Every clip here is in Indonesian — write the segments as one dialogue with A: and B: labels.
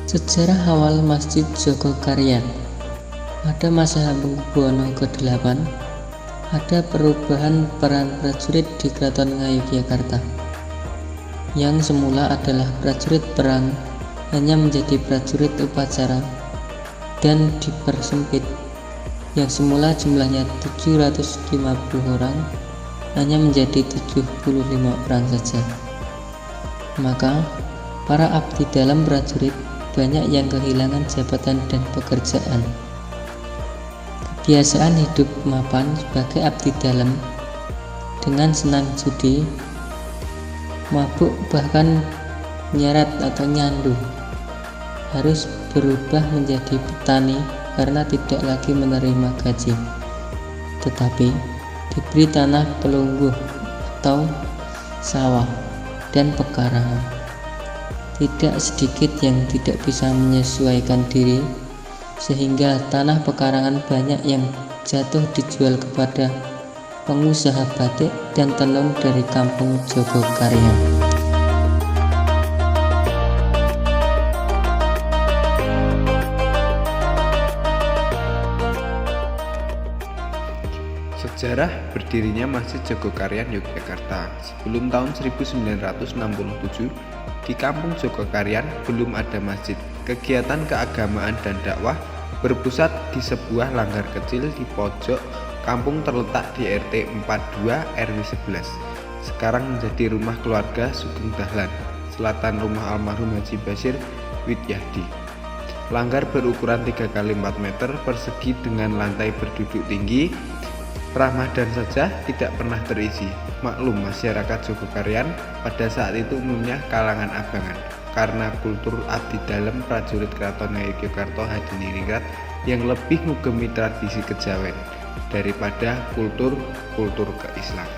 A: Sejarah awal Masjid Jogokarian. Pada masa Hamengkubuwono ke-8, ada perubahan peran prajurit di Keraton Ngayogyakarta. Yang semula adalah prajurit perang hanya menjadi prajurit upacara dan dipersempit. Yang semula jumlahnya 750 orang hanya menjadi 75 orang saja. Maka para abdi dalam prajurit banyak yang kehilangan jabatan dan pekerjaan. Kebiasaan hidup mapan sebagai abdi dalam dengan senang judi, mabuk, bahkan nyarat atau nyandu harus berubah menjadi petani karena tidak lagi menerima gaji, tetapi diberi tanah pelungguh atau sawah dan pekarangan. Tidak sedikit yang tidak bisa menyesuaikan diri, sehingga tanah pekarangan banyak yang jatuh dijual kepada pengusaha batik dan tenun dari kampung Jogokarian.
B: Sejarah berdirinya Masjid Jogokarian Yogyakarta. Sebelum tahun 1967, di kampung Jogokarian belum ada masjid. Kegiatan keagamaan dan dakwah berpusat di sebuah langgar kecil di pojok kampung terletak di RT 42 RW 11. Sekarang menjadi rumah keluarga Sugeng Dahlan, selatan rumah almarhum Haji Bashir Widyahdi. Langgar berukuran 3 x 4 meter persegi dengan lantai berduduk tinggi. Ramadan saja tidak pernah terisi. Maklum, masyarakat Jogokarian pada saat itu umumnya kalangan abangan, karena kultur abdi dalam prajurit Keraton Ngayogyakarta Hadiningrat yang lebih ngugemi tradisi kejawen daripada kultur keislaman.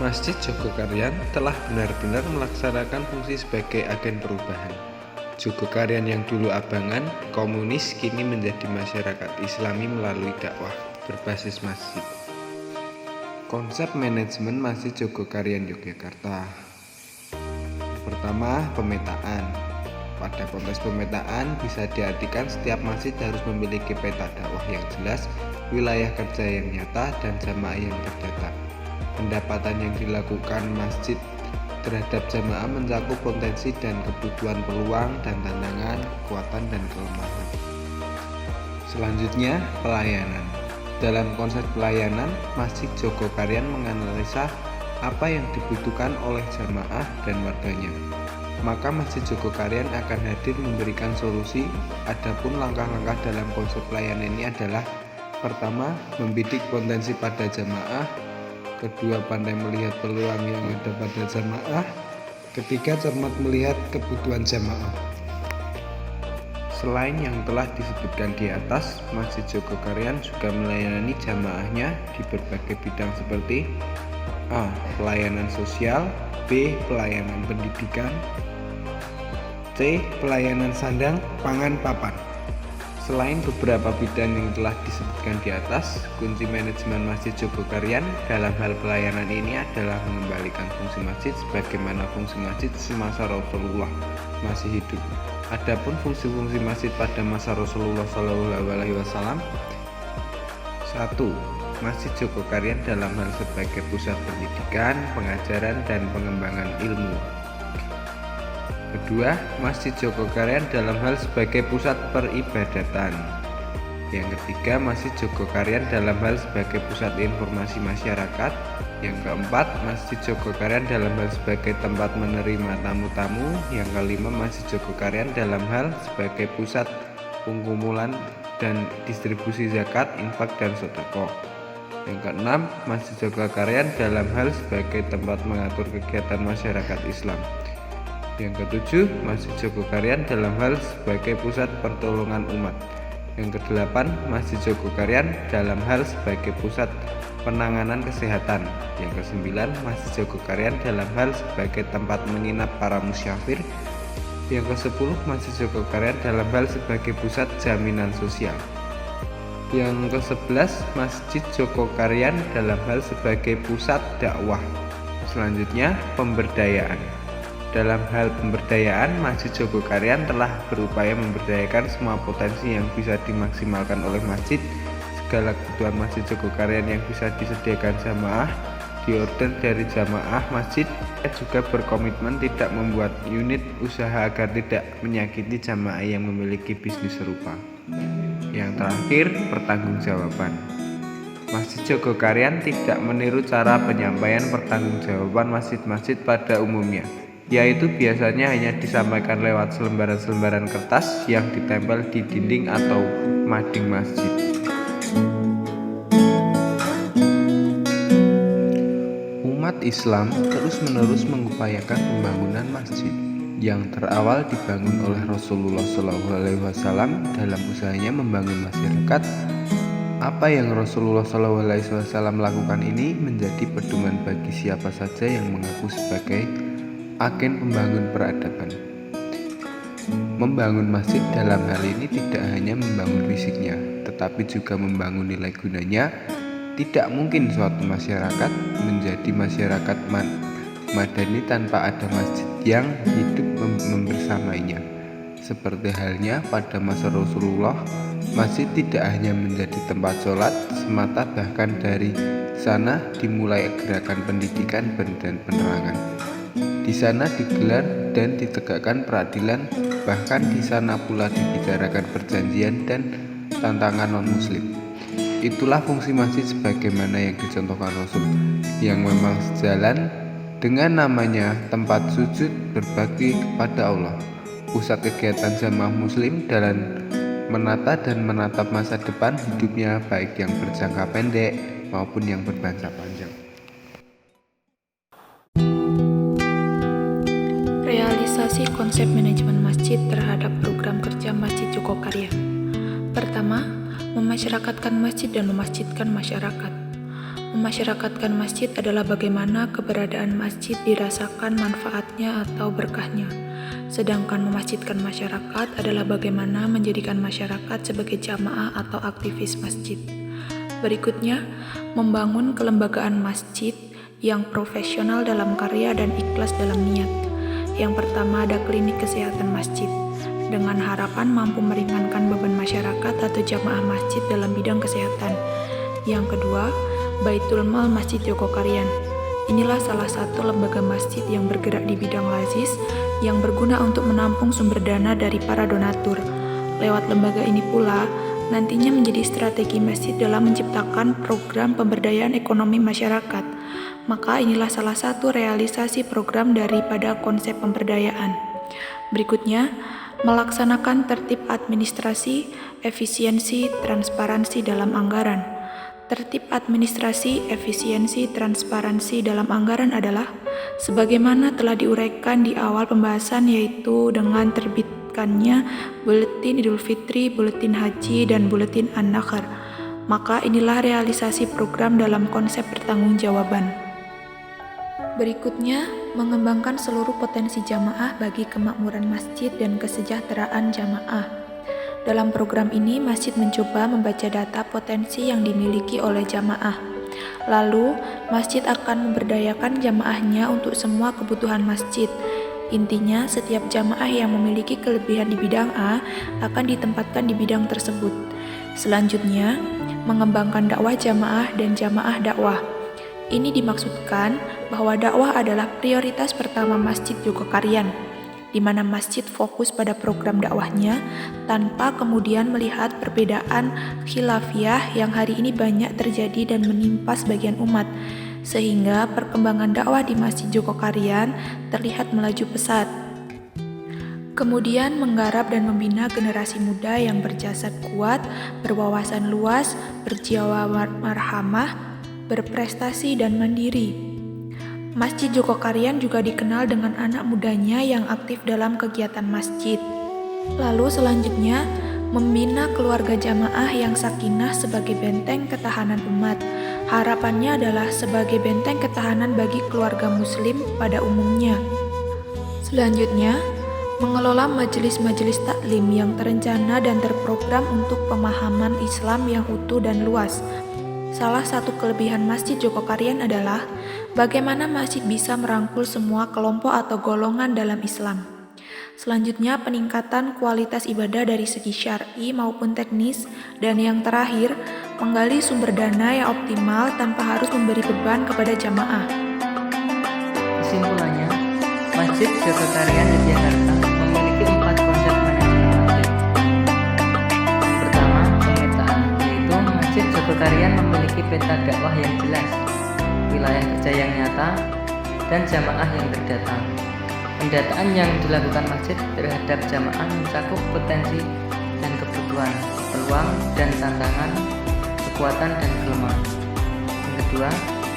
B: Masjid Jogokarian telah benar-benar melaksanakan fungsi sebagai agen perubahan. Jogokarian yang dulu abangan komunis kini menjadi masyarakat Islami melalui dakwah berbasis masjid. Konsep manajemen Masjid Jogokarian Yogyakarta. Pertama, pemetaan. Pada konteks pemetaan bisa diartikan setiap masjid harus memiliki peta dakwah yang jelas, wilayah kerja yang nyata, dan jamaah yang terdata. Pendapatan yang dilakukan masjid terhadap jamaah mencakup potensi dan kebutuhan, peluang dan tantangan, kekuatan dan kelemahan. Selanjutnya, pelayanan. Dalam konsep pelayanan, Masjid Jogokarian menganalisa apa yang dibutuhkan oleh jamaah dan warganya. Maka Masjid Jogokarian akan hadir memberikan solusi. Adapun langkah-langkah dalam konsep pelayanan ini adalah: pertama, membidik potensi pada jamaah; kedua, pandai melihat peluang yang ada pada jamaah; ketiga, cermat melihat kebutuhan jamaah. Selain yang telah disebutkan di atas, Masjid Jogokarian juga melayani jamaahnya di berbagai bidang seperti A. Pelayanan sosial, B. Pelayanan pendidikan, C. Pelayanan sandang, pangan, papan. Selain beberapa bidang yang telah disebutkan di atas, kunci manajemen Masjid Jogokarian dalam hal pelayanan ini adalah mengembalikan fungsi masjid sebagaimana fungsi masjid semasa Rasulullah masih hidup. Adapun fungsi-fungsi masjid pada masa Rasulullah SAW: 1. Masjid Jogokarian dalam hal sebagai pusat pendidikan, pengajaran, dan pengembangan ilmu. Kedua, Masjid Jogokarian dalam hal sebagai pusat peribadatan. Yang ketiga, Masjid Jogokarian dalam hal sebagai pusat informasi masyarakat. Yang keempat, Masjid Jogokarian dalam hal sebagai tempat menerima tamu-tamu. Yang kelima, Masjid Jogokarian dalam hal sebagai pusat pengumpulan dan distribusi zakat, infak, dan sedekah. Yang keenam, Masjid Jogokarian dalam hal sebagai tempat mengatur kegiatan masyarakat Islam. Yang ketujuh, Masjid Jogokarian dalam hal sebagai pusat pertolongan umat. Yang kedelapan, Masjid Jogokarian dalam hal sebagai pusat penanganan kesehatan. Yang kesembilan, Masjid Jogokarian dalam hal sebagai tempat menginap para musyafir. Yang ke-10, Masjid Jogokarian dalam hal sebagai pusat jaminan sosial. Yang ke-11, Masjid Jogokarian dalam hal sebagai pusat dakwah. Selanjutnya, pemberdayaan. Dalam hal pemberdayaan, Masjid Jogokarian telah berupaya memberdayakan semua potensi yang bisa dimaksimalkan oleh masjid. Segala kebutuhan Masjid Jogokarian yang bisa disediakan jamaah diorder dari jamaah masjid. Juga berkomitmen tidak membuat unit usaha agar tidak menyakiti jamaah yang memiliki bisnis serupa. Yang terakhir, pertanggungjawaban. Masjid Jogokarian tidak meniru cara penyampaian pertanggungjawaban masjid-masjid pada umumnya, yaitu biasanya hanya disampaikan lewat selembaran-selembaran kertas yang ditempel di dinding atau mading masjid. Umat Islam terus-menerus mengupayakan pembangunan masjid yang terawal dibangun oleh Rasulullah SAW dalam usahanya membangun masyarakat. Apa yang Rasulullah SAW lakukan ini menjadi pedoman bagi siapa saja yang mengaku sebagai agen pembangun peradaban. Membangun masjid dalam hal ini tidak hanya membangun fisiknya, tetapi juga membangun nilai gunanya. Tidak mungkin suatu masyarakat menjadi masyarakat madani tanpa ada masjid yang hidup membersamainya. Seperti halnya pada masa Rasulullah, masjid tidak hanya menjadi tempat sholat semata, bahkan dari sana dimulai gerakan pendidikan dan penerangan. Di sana digelar dan ditegakkan peradilan, bahkan di sana pula dibicarakan perjanjian dan tantangan non-muslim. Itulah fungsi masjid sebagaimana yang dicontohkan Rasul, yang memang sejalan dengan namanya tempat sujud berbakti kepada Allah, pusat kegiatan jamaah muslim dalam menata dan menatap masa depan hidupnya, baik yang berjangka pendek maupun yang berjangka panjang.
C: Realisasi konsep manajemen masjid terhadap program kerja Masjid Jogokarian. Pertama, memasyarakatkan masjid dan memasjidkan masyarakat. Memasyarakatkan masjid adalah bagaimana keberadaan masjid dirasakan manfaatnya atau berkahnya. Sedangkan memasjidkan masyarakat adalah bagaimana menjadikan masyarakat sebagai jamaah atau aktivis masjid. Berikutnya, membangun kelembagaan masjid yang profesional dalam karya dan ikhlas dalam niat. Yang pertama ada klinik kesehatan masjid, dengan harapan mampu meringankan beban masyarakat atau jamaah masjid dalam bidang kesehatan. Yang kedua, Baitul Mal Masjid Jogokarian. Inilah salah satu lembaga masjid yang bergerak di bidang lazis yang berguna untuk menampung sumber dana dari para donatur. Lewat lembaga ini pula, nantinya menjadi strategi masjid dalam menciptakan program pemberdayaan ekonomi masyarakat. Maka inilah salah satu realisasi program daripada konsep pemberdayaan. Berikutnya, melaksanakan tertib administrasi, efisiensi, transparansi dalam anggaran. Tertib administrasi, efisiensi, transparansi dalam anggaran adalah sebagaimana telah diuraikan di awal pembahasan, yaitu dengan terbitkannya Buletin Idul Fitri, Buletin Haji, dan Buletin An-Nakhr. Maka inilah realisasi program dalam konsep pertanggungjawaban. Berikutnya, mengembangkan seluruh potensi jamaah bagi kemakmuran masjid dan kesejahteraan jamaah. Dalam program ini, masjid mencoba membaca data potensi yang dimiliki oleh jamaah. Lalu, masjid akan memberdayakan jamaahnya untuk semua kebutuhan masjid. Intinya, setiap jamaah yang memiliki kelebihan di bidang A akan ditempatkan di bidang tersebut. Selanjutnya, mengembangkan dakwah jamaah dan jamaah dakwah. Ini dimaksudkan bahwa dakwah adalah prioritas pertama Masjid Jogokarian, di mana masjid fokus pada program dakwahnya tanpa kemudian melihat perbedaan khilafiyah yang hari ini banyak terjadi dan menimpa sebagian umat, sehingga perkembangan dakwah di Masjid Jogokarian terlihat melaju pesat. Kemudian menggarap dan membina generasi muda yang berjasad kuat, berwawasan luas, berjiwa marhamah, berprestasi dan mandiri. Masjid Jogokarian juga dikenal dengan anak mudanya yang aktif dalam kegiatan masjid. Lalu selanjutnya, membina keluarga jamaah yang sakinah sebagai benteng ketahanan umat. Harapannya adalah sebagai benteng ketahanan bagi keluarga muslim pada umumnya. Selanjutnya, mengelola majelis-majelis taklim yang terencana dan terprogram untuk pemahaman Islam yang utuh dan luas. Salah satu kelebihan Masjid Jogokarian adalah Bagaimana masjid bisa merangkul semua kelompok atau golongan dalam Islam? Selanjutnya, peningkatan kualitas ibadah dari segi syar'i maupun teknis, dan yang terakhir, menggali sumber dana yang optimal tanpa harus memberi beban kepada jamaah.
A: Kesimpulannya, Masjid Jogokaryan Yogyakarta memiliki 4 konsep manajemen masjid. Pertama, pemetaan, yaitu Masjid Jogokaryan memiliki peta dakwah yang jelas, wilayah kerja yang nyata, dan jamaah yang terdata. Pendataan yang dilakukan masjid terhadap jamaah mencakup potensi dan kebutuhan, peluang dan tantangan, kekuatan dan kelemahan. Yang kedua,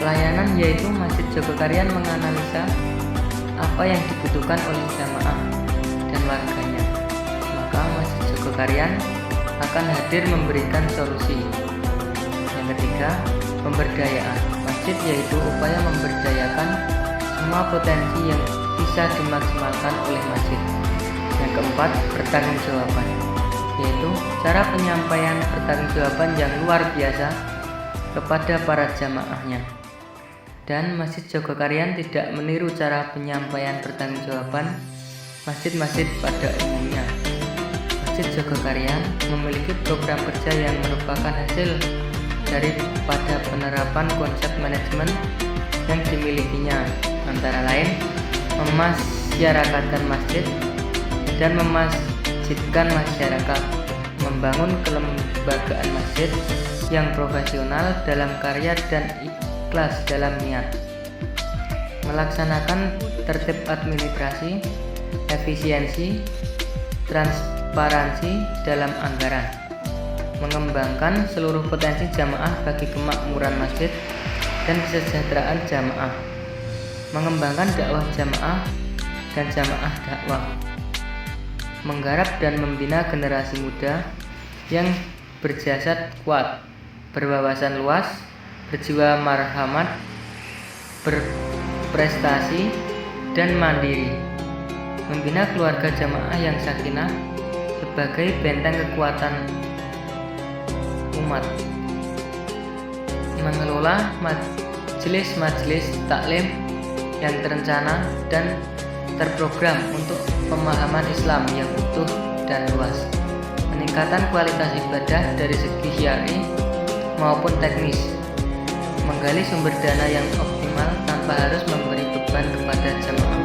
A: pelayanan, yaitu Masjid Jogokaryan menganalisa apa yang dibutuhkan oleh jamaah dan warganya, maka Masjid Jogokaryan akan hadir memberikan solusi. Yang ketiga, pemberdayaan. Masjid yaitu upaya memberdayakan semua potensi yang bisa dimaksimalkan oleh masjid. Yang keempat, pertanggungjawaban, yaitu cara penyampaian pertanggungjawaban yang luar biasa kepada para jamaahnya. Dan Masjid Jogokaryan tidak meniru cara penyampaian pertanggungjawaban masjid-masjid pada umumnya. Masjid Jogokaryan memiliki program kerja yang merupakan hasil daripada penerapan konsep manajemen yang dimilikinya, antara lain memasyarakatkan masjid dan memasjidkan masyarakat, membangun kelembagaan masjid yang profesional dalam karya dan ikhlas dalam niat, melaksanakan tertib administrasi, efisiensi, transparansi dalam anggaran, mengembangkan seluruh potensi jamaah bagi kemakmuran masjid dan kesejahteraan jamaah, mengembangkan dakwah jamaah dan jamaah dakwah, menggarap dan membina generasi muda yang berjasad kuat, berwawasan luas, berjiwa marhamat, berprestasi, dan mandiri, membina keluarga jamaah yang sakinah sebagai benteng kekuatan umat, mengelola majelis-majelis taklim yang terencana dan terprogram untuk pemahaman Islam yang utuh dan luas, peningkatan kualitas ibadah dari segi syar'i maupun teknis, menggali sumber dana yang optimal tanpa harus memberi beban kepada jamaah.